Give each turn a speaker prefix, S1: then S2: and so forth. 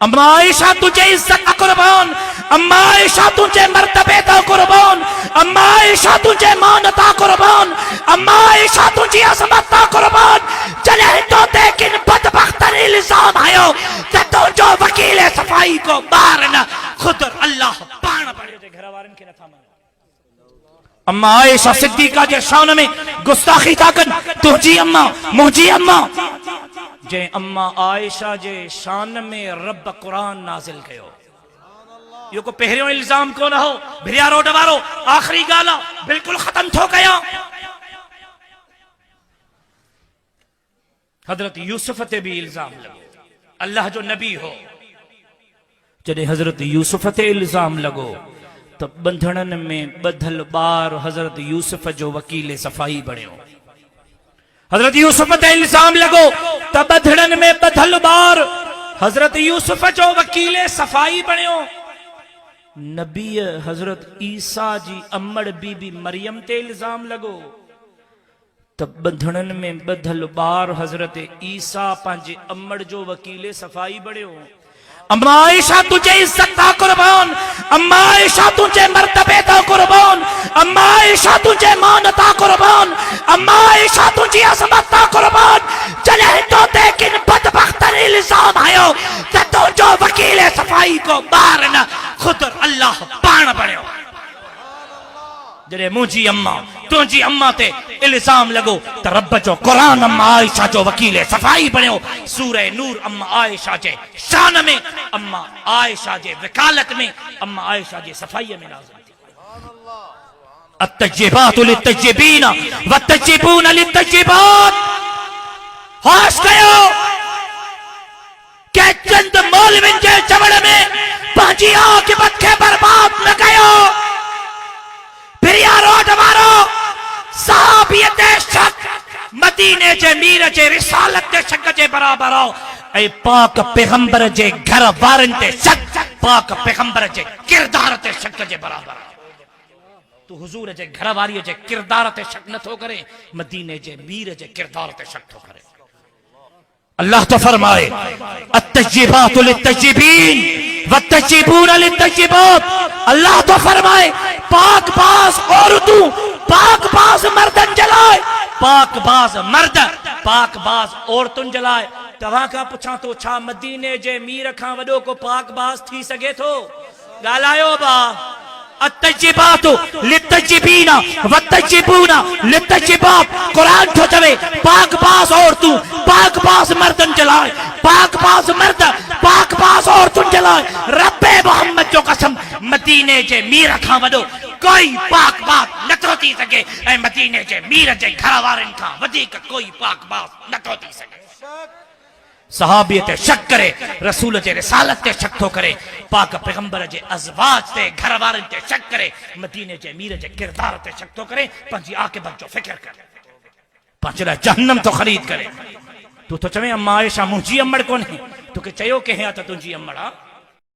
S1: अम्मा आयशा तुझे इज्जत कुर्बान, अम्मा आयशा तुझे मर्तबे ता कुर्बान, अम्मा आयशा तुझे मानता कुर्बान, अम्मा आयशा तुझे अजमत ता कुर्बान। चले तो लेकिन बदबख्तन इल्जाम आयो तो जो वकील सफाई को मारना खुद अल्लाह पाण पड़े घर वारन के नथा। अम्मा आयशा सिद्दीका जे शान में गुस्ताखी ताकन तुझी अम्मा मुझी अम्मा जे अम्मा आयशा जे शान में रब कुरान नाजिल कयो। यो को पहरियों इल्जाम को न हो भिरिया रोड वारो आखिरी गाला बिल्कुल खत्म थो गया। हजरत यूसुफ ते भी इल्जाम लगो अल्लाह जो नबी हो। जॾहिं हजरत यूसुफ ते इल्जाम लगो तो बंधणन में बधल बार हजरत यूसुफ जो वकील सफाई बणियो। हजरत यूसुफ ते इल्जाम लगो तो बंधणन में बधल बार हजरत यूसुफ जो वकील सफाई बणियो। नबी हजरत ईसा जी अम्मड़ बीबी मरियम ते इल्जाम लगो तब बंधणन में बधल बार हजरत ईसा पंहिंजे अम्मड़ जो वकील सफाई बणियो। अम्मा आयशा तुझे इज्जत ता कुर्बान, अम्मा आयशा तुझे मर्तबे ता कुर्बान, अम्मा आयशा तुझे मानता कुर्बान, अम्मा आयशा तुझी अजमत ता कुर्बान। चले तो लेकिन बदबख्तन इल्जाम आयो तो जो वकील सफाई को मारना खुद अल्लाह पाण पड़ियो। जॾहिं मुंहिंजी अम्मा तुंहिंजी अम्मा ते इल्जाम लगो तो रब जो कुरान अम्मा आयशा जो वकील सफाई बणियो। सूरह नूर अम्मा आयशा जे शान में, अम्मा आयशा जे वकालत में, अम्मा आयशा जे सफाई में नाज़िल थी। अत्तज्जिबातु लित्तज्जिबीन वत्तज्जिबून लित्तज्जिबात। होश कयो के चंद मौलविन जे चवण में पंहिंजी आक़िबत खे बर्बाद न कयो। भिरिया रोड वारो साहबियत शक मदीने जे मीर जे रिसालत ते शक जे बराबर हो ऐ पाक पैगंबर जे घर वारन ते शक, पाक पैगंबर जे किरदार ते शक जे बराबर। तू हुजूर जे घर वारी जे किरदार ते शक न थो करे, मदीने जे मीर जे किरदार ते शक थो करे। अल्लाह तो फरमाए अत्तज्जिबातु लित्तज्जिबीन वत्तज्जिबून लित्तज्जिबात। अल्लाह तो फरमाए पाक बाज औरतों पाक बाज मर्दन जलाए, पाक बाज मर्द पाक बाज औरतुन जलाए। तव्हां का पुछां तो छा मदीने जे मीर खां वडो को पाक बाज थी सके थो? गालायो बा। अत्तज्जिबातु लित्तज्जिबीन वत्तज्जिबून लित्तज्जिबात। कुरान तो चवे पाक बाज औरतों पाक बाज मर्दन जलाए, पाक बाज मर्द पाक बाज औरतुन जलाए। रब्बे मोहम्मद जो कसम मदीने जे मीर खां वडो कोई पाक बाज न थो थी सके ऐं मदीने जे मीर जे घर वारन खां वधीक कोई पाक बाज न थो थी सके। सहाबियत शक करे, रसूल जे रिसालत ते शक थो करे, पाक पैगंबर जे अज़वाज ते घर वारन ते शक करे, मदीने जे मीर जे किरदार ते शक थो करे, पंहिंजी आक़िबत जो फिक्र करे, पंहिंजे लाइ जहन्नम तो खरीद करे। तू तो चवे अम्मा आयशा मुंहिंजी अम्मड़ कोन्हे, तोखे चयो कंहिं त तुंहिंजी अम्मड़ आ।